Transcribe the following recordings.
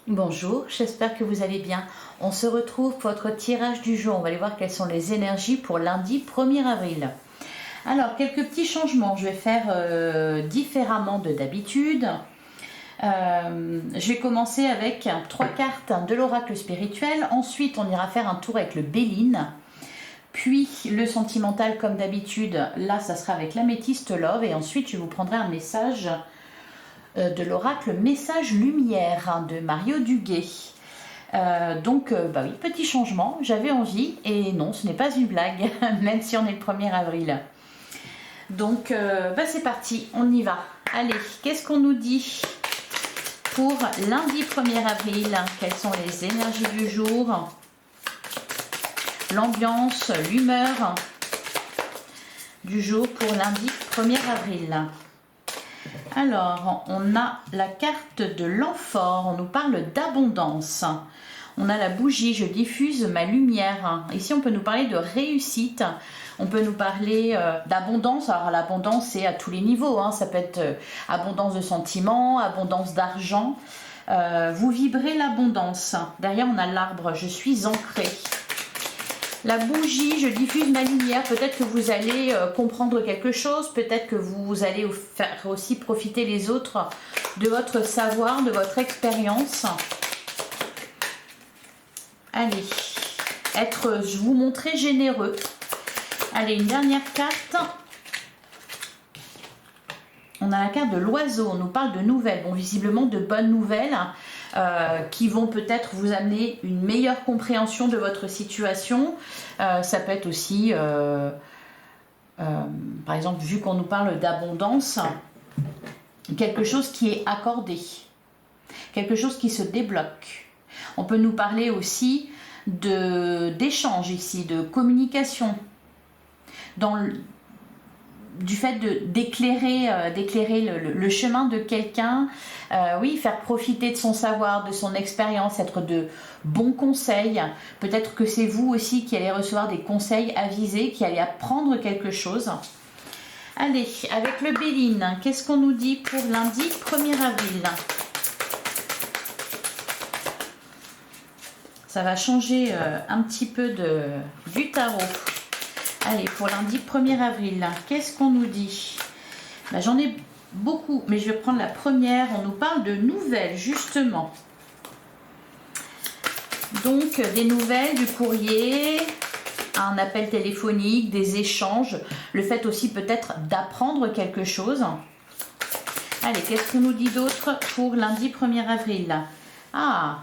Bonjour, j'espère que vous allez bien. On se retrouve pour votre tirage du jour. On va aller voir quelles sont les énergies pour lundi 1er avril. Alors, quelques petits changements. Je vais faire différemment de d'habitude. Je vais commencer avec 3 cartes de l'oracle spirituel. Ensuite, on ira faire un tour avec le Béline. Puis le sentimental comme d'habitude. Là, ça sera avec l'améthyste Love. Et ensuite, je vous prendrai un message de l'oracle Message Lumière de Mario Duguay. Bah oui, petit changement, j'avais envie et non, ce n'est pas une blague, même si on est le 1er avril. Donc c'est parti, on y va. Allez, qu'est-ce qu'on nous dit pour lundi 1er avril? Quelles sont les énergies du jour? L'ambiance, l'humeur du jour pour lundi 1er avril. Alors, on a la carte de l'amphore, on nous parle d'abondance. On a la bougie, je diffuse ma lumière. Ici, on peut nous parler de réussite. On peut nous parler d'abondance. Alors, l'abondance, c'est à tous les niveaux. Ça peut être abondance de sentiments, abondance d'argent. Vous vibrez l'abondance. Derrière, on a l'arbre, je suis ancré. La bougie, je diffuse ma lumière. Peut-être que vous allez comprendre quelque chose. Peut-être que vous allez faire aussi profiter les autres de votre savoir, de votre expérience. Allez, vous montrer généreux. Allez, une dernière carte. On a la carte de l'oiseau. On nous parle de nouvelles. Bon, visiblement de bonnes nouvelles. Qui vont peut-être vous amener une meilleure compréhension de votre situation. Ça peut être aussi, par exemple, vu qu'on nous parle d'abondance, quelque chose qui est accordé, quelque chose qui se débloque. On peut nous parler aussi d'échange ici, de communication, du fait d'éclairer le chemin de quelqu'un, oui, faire profiter de son savoir, de son expérience, être de bons conseils. Peut-être que c'est vous aussi qui allez recevoir des conseils avisés, qui allez apprendre quelque chose. Allez, avec le Béline, qu'est-ce qu'on nous dit pour lundi 1er avril? Ça va changer un petit peu du tarot. Allez, pour lundi 1er avril, qu'est-ce qu'on nous dit? J'en ai beaucoup, mais je vais prendre la première. On nous parle de nouvelles, justement. Donc, des nouvelles, du courrier, un appel téléphonique, des échanges. Le fait aussi peut-être d'apprendre quelque chose. Allez, qu'est-ce qu'on nous dit d'autre pour lundi 1er avril? Ah,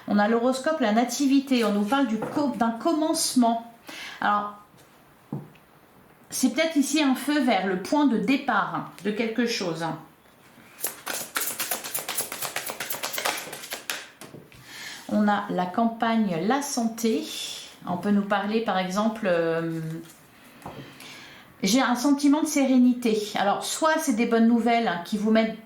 on a l'horoscope, la nativité. On nous parle d'un commencement. Alors, c'est peut-être ici un feu vert, le point de départ de quelque chose. On a la campagne, la santé. On peut nous parler par exemple, j'ai un sentiment de sérénité. Alors soit c'est des bonnes nouvelles qui vous mettent,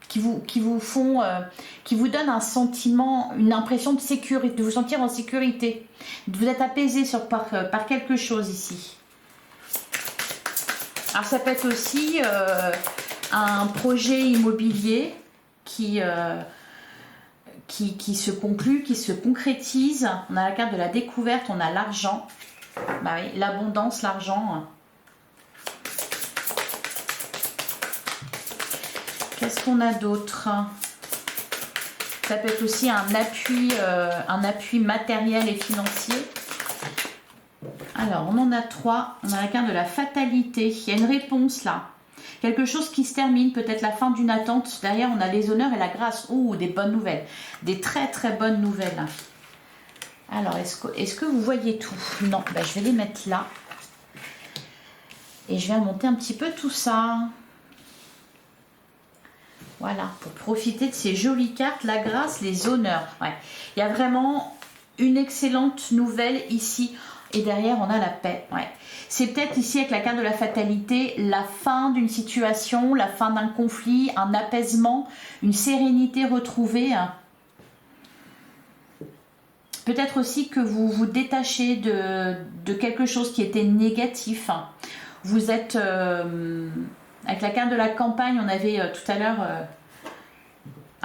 qui vous donnent un sentiment, une impression de sécurité, de vous sentir en sécurité. Vous êtes apaisé par quelque chose ici. Alors ça peut être aussi un projet immobilier qui se conclut, qui se concrétise. On a la carte de la découverte, on a l'argent. Bah oui, l'abondance, l'argent. Qu'est-ce qu'on a d'autre? Ça peut être aussi un appui matériel et financier. Alors, on en a 3. On a la carte de la fatalité. Il y a une réponse là. Quelque chose qui se termine, peut-être la fin d'une attente. Derrière, on a les honneurs et la grâce. Oh, des bonnes nouvelles. Des très très bonnes nouvelles. Alors, est-ce que vous voyez tout? Non, je vais les mettre là. Et je vais monter un petit peu tout ça. Voilà, pour profiter de ces jolies cartes, la grâce, les honneurs. Ouais. Il y a vraiment une excellente nouvelle ici. Et derrière, on a la paix. Ouais. C'est peut-être ici, avec la carte de la fatalité, la fin d'une situation, la fin d'un conflit, un apaisement, une sérénité retrouvée. Peut-être aussi que vous vous détachez de quelque chose qui était négatif. Vous êtes... avec la carte de la campagne, on avait tout à l'heure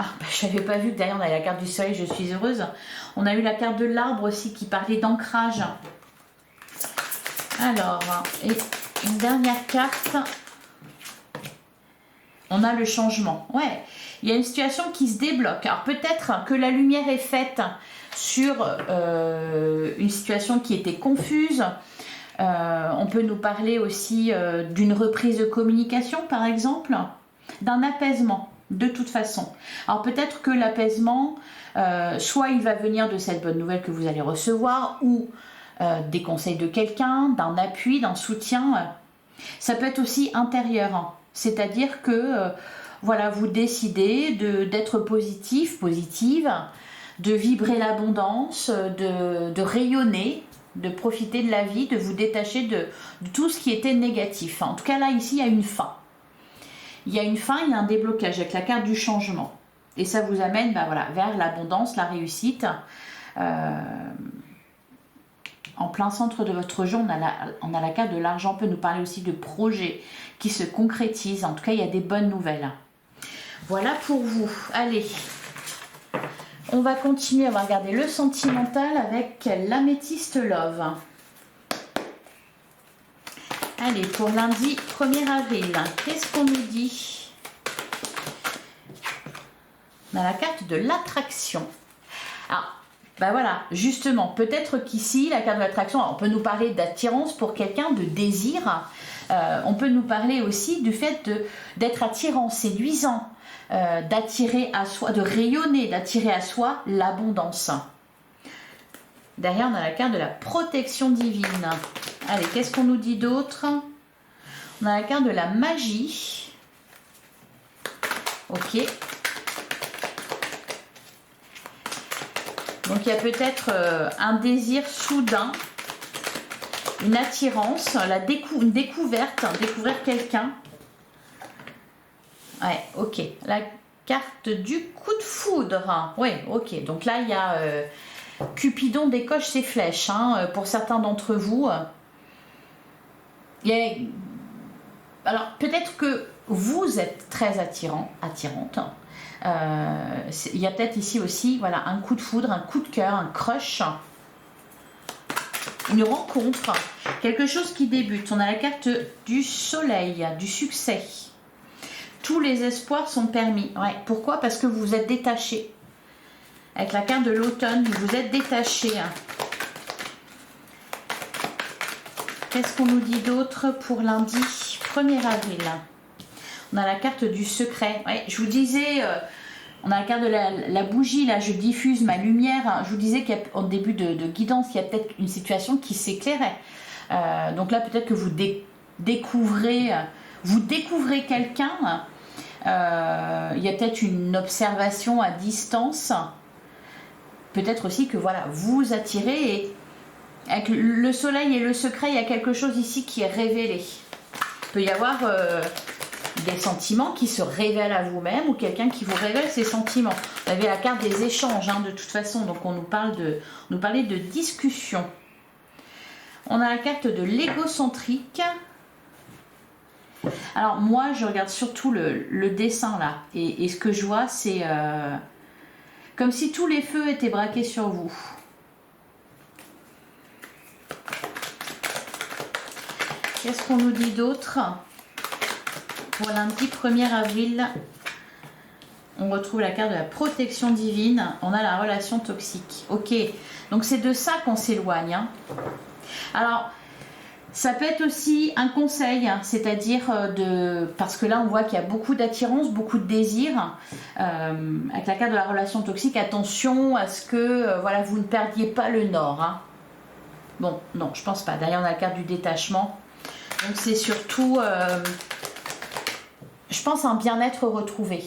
Ah, bah, je n'avais pas vu que derrière on avait la carte du soleil, je suis heureuse. On a eu la carte de l'arbre aussi qui parlait d'ancrage. Alors, et une dernière carte. On a le changement. Ouais, il y a une situation qui se débloque. Alors peut-être que la lumière est faite sur une situation qui était confuse. On peut nous parler aussi d'une reprise de communication, par exemple, d'un apaisement, de toute façon. Alors peut-être que l'apaisement, soit il va venir de cette bonne nouvelle que vous allez recevoir, ou des conseils de quelqu'un, d'un appui, d'un soutien. Ça peut être aussi intérieur, c'est-à-dire que voilà, vous décidez d'être positif, positive, de vibrer l'abondance, de rayonner, de profiter de la vie, de vous détacher de tout ce qui était négatif. En tout cas, là, ici, il y a une fin. Il y a une fin, il y a un déblocage avec la carte du changement. Et ça vous amène voilà, vers l'abondance, la réussite. En plein centre de votre jeu, on a la carte de l'argent. On peut nous parler aussi de projets qui se concrétisent. En tout cas, il y a des bonnes nouvelles. Voilà pour vous. Allez, on va continuer. On va regarder le sentimental avec l'améthyste love. Allez, pour lundi 1er avril, qu'est-ce qu'on nous dit? On a la carte de l'attraction. Alors, ben voilà, justement, peut-être qu'ici, la carte de l'attraction, on peut nous parler d'attirance pour quelqu'un, de désir. On peut nous parler aussi du fait d'être attirant, séduisant, d'attirer à soi, de rayonner, d'attirer à soi l'abondance. Derrière, on a la carte de la protection divine. Allez, qu'est-ce qu'on nous dit d'autre? On a la carte de la magie. Ok. Donc il y a peut-être un désir soudain, une attirance, une découverte, découvrir quelqu'un. Ouais, ok. La carte du coup de foudre. Oui, ok. Donc là, il y a Cupidon décoche ses flèches. Pour certains d'entre vous. Alors, peut-être que vous êtes très attirante. Il y a peut-être ici aussi voilà, un coup de foudre, un coup de cœur, un crush, une rencontre, quelque chose qui débute. On a la carte du soleil, du succès. Tous les espoirs sont permis. Ouais. Pourquoi? Parce que vous vous êtes détaché. Avec la carte de l'automne, vous êtes détaché. Qu'est-ce qu'on nous dit d'autre pour lundi 1er avril? On a la carte du secret. Ouais, je vous disais, on a la carte de la bougie. Là, je diffuse ma lumière. Je vous disais qu'en début de guidance, il y a peut-être une situation qui s'éclairait. Donc là, peut-être que vous découvrez quelqu'un. Il y a peut-être une observation à distance. Peut-être aussi que voilà, vous attirez. Et avec le soleil et le secret, il y a quelque chose ici qui est révélé. Il peut y avoir des sentiments qui se révèlent à vous-même ou quelqu'un qui vous révèle ses sentiments. Vous avez la carte des échanges de toute façon, donc on nous parlait de discussion. On a la carte de l'égocentrique. Alors moi je regarde surtout le dessin là et ce que je vois c'est comme si tous les feux étaient braqués sur vous. Qu'est-ce qu'on nous dit d'autre? Pour lundi 1er avril, on retrouve la carte de la protection divine. On a la relation toxique. Ok, donc c'est de ça qu'on s'éloigne. Alors, ça peut être aussi un conseil, c'est-à-dire parce que là on voit qu'il y a beaucoup d'attirance, beaucoup de désir. Avec la carte de la relation toxique, attention à ce que voilà, vous ne perdiez pas le nord. Bon, non, je pense pas. D'ailleurs, on a la carte du détachement. Donc c'est surtout, je pense, un bien-être retrouvé.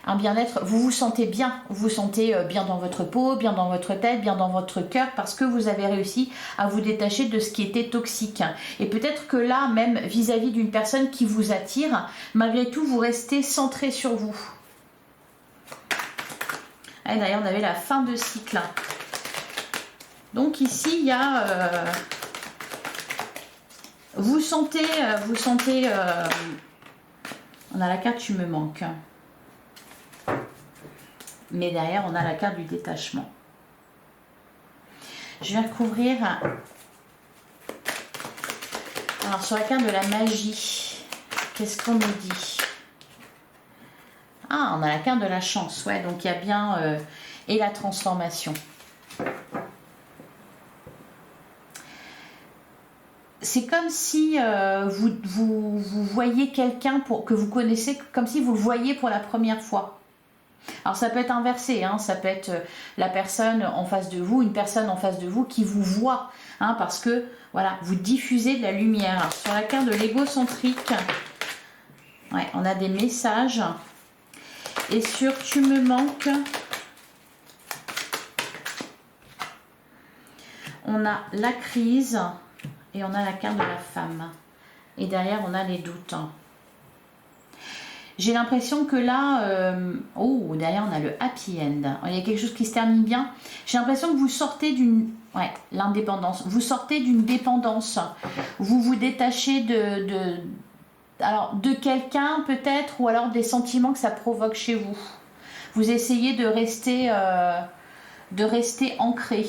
Un bien-être, vous vous sentez bien. Vous vous sentez bien dans votre peau, bien dans votre tête, bien dans votre cœur, parce que vous avez réussi à vous détacher de ce qui était toxique. Et peut-être que là, même vis-à-vis d'une personne qui vous attire, malgré tout, vous restez centré sur vous. Et d'ailleurs, on avait la fin de cycle. Donc ici, il y a... vous sentez on a la carte tu me manques. mais derrière, on a la carte du détachement. Je vais recouvrir. Alors, sur la carte de la magie, qu'est-ce qu'on nous dit? Ah, on a la carte de la chance, ouais, donc il y a bien... et la transformation. C'est comme si vous voyez quelqu'un que vous connaissez, comme si vous le voyez pour la première fois. Alors ça peut être inversé, hein, ça peut être la personne en face de vous, une personne en face de vous qui vous voit, hein, parce que voilà, vous diffusez de la lumière. Alors, sur la carte de l'égocentrique, ouais, on a des messages. Et sur tu me manques, on a la crise et on a la carte de la femme. Et derrière, on a les doutes. J'ai l'impression que là, oh, derrière, on a le happy end. Il y a quelque chose qui se termine bien. J'ai l'impression que vous sortez d'une... Ouais, l'indépendance. Vous sortez d'une dépendance. Vous vous détachez de quelqu'un peut-être, ou alors des sentiments que ça provoque chez vous. Vous essayez de rester ancré.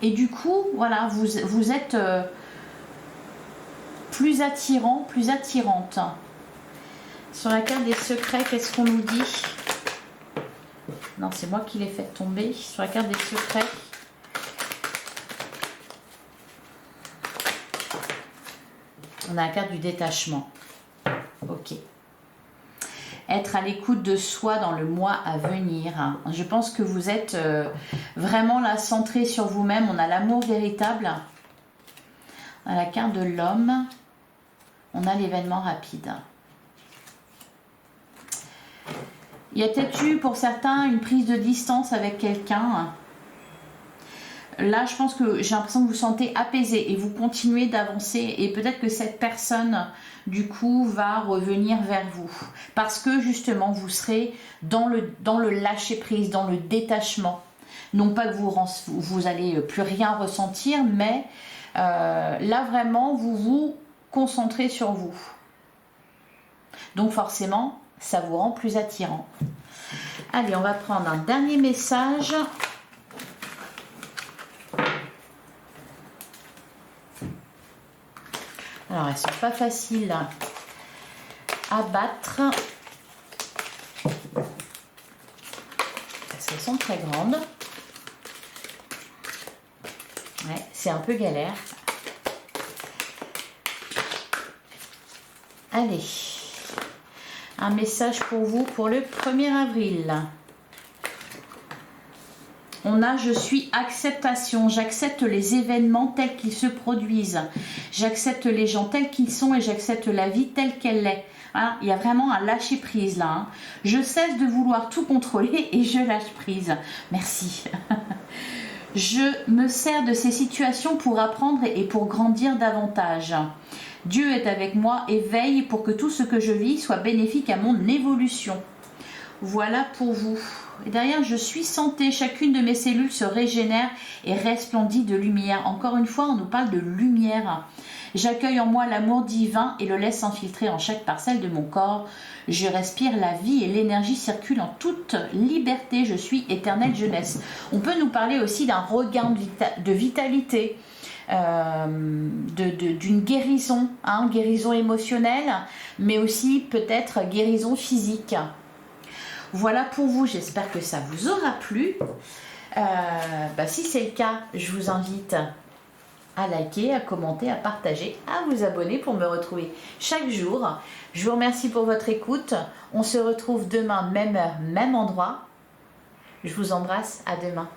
Et du coup, voilà, vous êtes plus attirant, plus attirante. Sur la carte des secrets, qu'est-ce qu'on nous dit? Non, c'est moi qui l'ai fait tomber. Sur la carte des secrets, on a la carte du détachement. Ok. Être à l'écoute de soi dans le mois à venir. Je pense que vous êtes vraiment là, centré sur vous-même. On a l'amour véritable. On a la carte de l'homme. On a l'événement rapide. Il y a peut-être eu pour certains une prise de distance avec quelqu'un. Là, je pense que j'ai l'impression que vous vous sentez apaisé et vous continuez d'avancer. Et peut-être que cette personne, du coup, va revenir vers vous. Parce que justement, vous serez dans le lâcher-prise, dans le détachement. Non pas que vous allez plus rien ressentir, mais là, vraiment, vous vous concentrez sur vous. Donc forcément, ça vous rend plus attirant. Allez, on va prendre un dernier message. Alors, elles ne sont pas faciles à battre. Parce qu'elles sont très grandes. Ouais, c'est un peu galère. Allez. Un message pour vous pour le 1er avril. On a je suis acceptation. J'accepte les événements tels qu'ils se produisent. J'accepte les gens tels qu'ils sont et j'accepte la vie telle qu'elle est. Voilà, il y a vraiment un lâcher prise là. Hein. Je cesse de vouloir tout contrôler et je lâche prise. Merci. Je me sers de ces situations pour apprendre et pour grandir davantage. Dieu est avec moi et veille pour que tout ce que je vis soit bénéfique à mon évolution. Voilà pour vous. Et derrière, je suis santé. Chacune de mes cellules se régénère et resplendit de lumière. Encore une fois, on nous parle de lumière. J'accueille en moi l'amour divin et le laisse s'infiltrer en chaque parcelle de mon corps. Je respire la vie et l'énergie circule en toute liberté. Je suis éternelle jeunesse. On peut nous parler aussi d'un regain de vitalité. D'une guérison, hein, guérison émotionnelle, mais aussi peut-être guérison physique. Voilà pour vous, j'espère que ça vous aura plu. Si c'est le cas, je vous invite à liker, à commenter, à partager, à vous abonner pour me retrouver chaque jour. Je vous remercie pour votre écoute. On se retrouve demain, même heure, même endroit. Je vous embrasse, à demain.